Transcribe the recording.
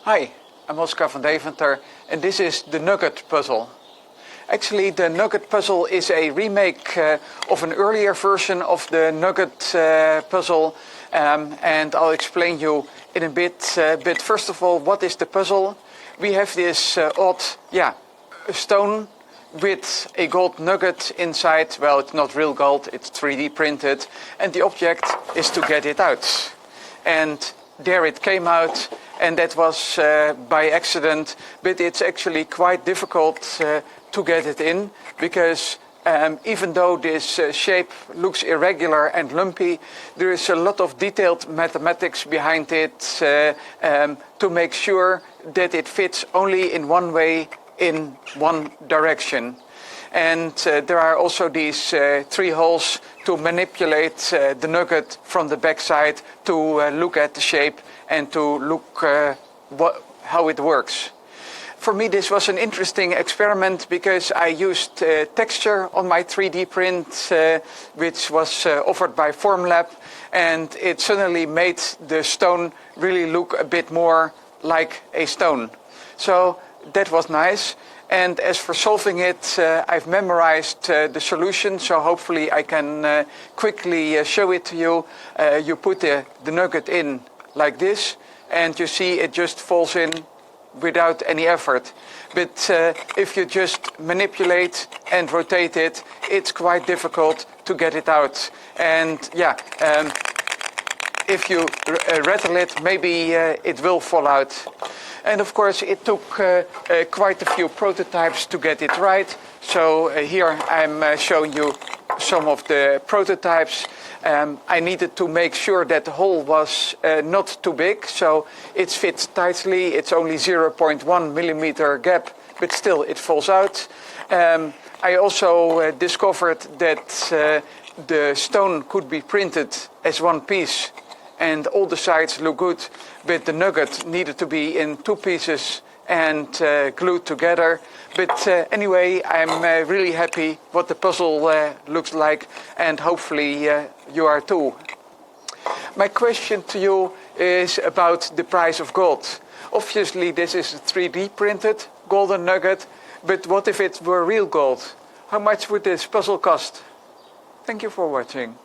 Hi, I'm Oskar van Deventer and this is the Nugget puzzle. Actually, the Nugget puzzle is a remake of an earlier version of the Nugget puzzle, and I'll explain you in a bit. But first of all, what is the puzzle? We have this odd stone with a gold nugget inside. Well, it's not real gold, it's 3D printed, and the object is to get it out. And there it came out, and that was by accident, but it's actually quite difficult to get it in, because even though this shape looks irregular and lumpy, there is a lot of detailed mathematics behind it to make sure that it fits only in one way, in one direction. And there are also these 3 holes to manipulate the nugget from the backside to look at the shape and to look how it works. For me, this was an interesting experiment because I used texture on my 3D print, which was offered by Formlab, and it suddenly made the stone really look a bit more like a stone. So that was nice. And as for solving it, I've memorized the solution, so hopefully I can quickly show it to you. You put the nugget in like this, and you see it just falls in without any effort. But if you just manipulate and rotate it, it's quite difficult to get it out. And if you rattle it, maybe it will fall out. And of course, it took quite a few prototypes to get it right. So here I'm showing you some of the prototypes. I needed to make sure that the hole was not too big, so it fits tightly. It's only 0.1 millimeter gap, but still it falls out. I also discovered that the stone could be printed as one piece, and all the sides look good, but the nugget needed to be in 2 pieces and glued together. But anyway, I'm really happy what the puzzle looks like, and hopefully you are too. My question to you is about the price of gold. Obviously, this is a 3D printed golden nugget, but what if it were real gold? How much would this puzzle cost? Thank you for watching.